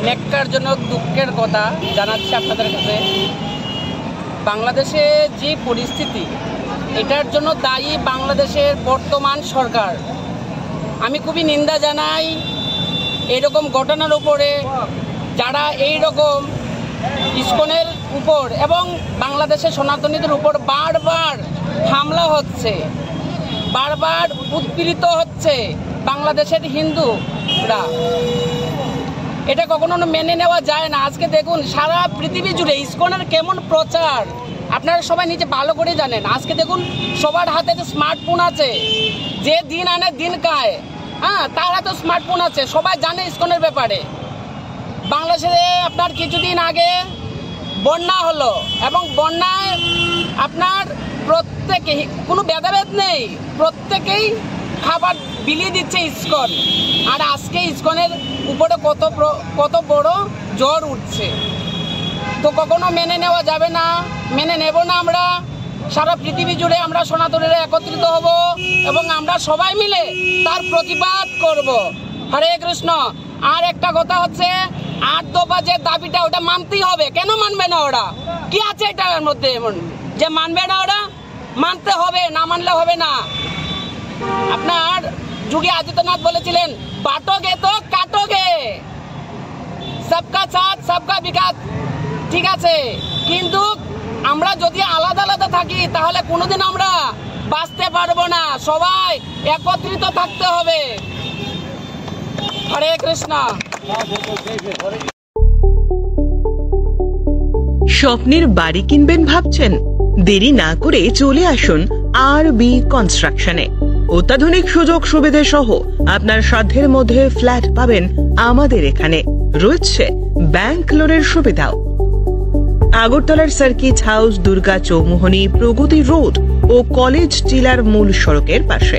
ন্যক্কারজনক দুঃখের কথা জানাচ্ছি আপনাদের কাছে। বাংলাদেশে যে পরিস্থিতি, এটার জন্য দায়ী বাংলাদেশের বর্তমান সরকার। আমি খুবই নিন্দা জানাই এরকম ঘটনার উপরে, যারা এই রকম ইসকনের উপর এবং বাংলাদেশের সনাতনীদের উপর বারবার হামলা হচ্ছে, বারবার উৎপীড়িত হচ্ছে বাংলাদেশের হিন্দুরা। এটা কখনো মেনে নেওয়া যায় না। আজকে দেখুন সারা পৃথিবী জুড়ে ইসকনের কেমন প্রচার, আপনারা সবাই নিজে ভালো করে জানেন। আজকে দেখুন সবার হাতে তো স্মার্টফোন আছে, যে দিন আনে দিন খায়, তার হাতে স্মার্টফোন আছে, সবাই জানে ইসকনের ব্যাপারে। বাংলাদেশে আপনার কিছুদিন আগে বন্যা হলো এবং বন্যায় আপনার প্রত্যেকেই, কোনো ভেদাভেদ নেই, প্রত্যেকেই খাবার বিলিয়ে দিচ্ছে ইসকন। আর আজকে ইসকনের উপরে কত বড় জ্বর উঠছে। তো কখনো মেনে নেওয়া যাবে না, মেনে নেব না আমরা। সারা পৃথিবী জুড়ে আমরা সনাতনীরা একত্রিত হব এবং আমরা সবাই মিলে তার প্রতিবাদ করব। হরে কৃষ্ণ। আর একটা কথা হচ্ছে, 8 দফা যে দাবিটা, ওটা মানতেই হবে। কেন মানবে না ওরা? কি আছে এটার মধ্যে এমন যে মানবে না? ওরা মানতে হবে, না মানলে হবে না। আপনার যোগী আদিত্যনাথ বলেছিলেন, বাটোগে তো কাটোগে, সবকা সাথ সবকা বিকাশ। ঠিক আছে, কিন্তু আমরা যদি আলাদা আলাদা থাকি তাহলে কোনোদিন আমরা বাঁচতে পারবো না। সবাই একত্রিত থাকতে হবে। হরে কৃষ্ণ। স্বপ্নের বাড়ি কিনবেন ভাবছেন? দেরি না করে চলে আসুন আরবি কনস্ট্রাকশনে। অত্যাধুনিক সুযোগ সুবিধা সহ আপনার সাধ্যের মধ্যে ফ্ল্যাট পাবেন আমাদের এখানে। রয়েছে ব্যাংক লোনের সুবিধাও। আগরতলার সার্কিট হাউস, দুর্গা চৌমুহনী, প্রগতি রোড ও কলেজ টিলার মূল সড়কের পাশে।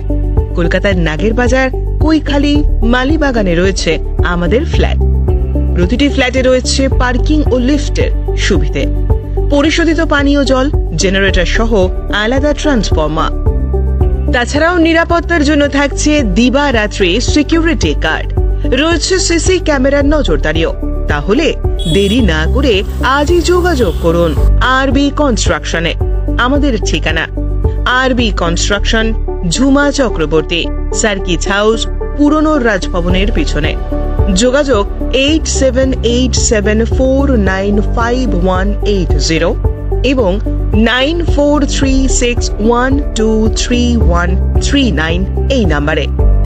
কলকাতার নাগের বাজার, কৈখালী, মালিবাগানে রয়েছে আমাদের ফ্ল্যাট। প্রতিটি ফ্ল্যাটে রয়েছে পার্কিং ও লিফটের সুবিধে, পরিশোধিত পানীয় জল, জেনারেটর সহ আলাদা ট্রান্সফরমার। তাছাড়াও নিরাপত্তার জন্য থাকছে দিবারাত্রি সিকিউরিটি গার্ড, রয়েছে সিসি ক্যামেরার নজরদারিও। তাহলে দেরি না করে আজই যোগাযোগ করুন আরবি কনস্ট্রাকশনে। আমাদের ঠিকানা আরবি construction, Jhuma Chakraborty, circuit house, পুরনো রাজভবনের পিছনে। যোগাযোগ 8787495180 এবং 9436123139 এই নাম্বারে।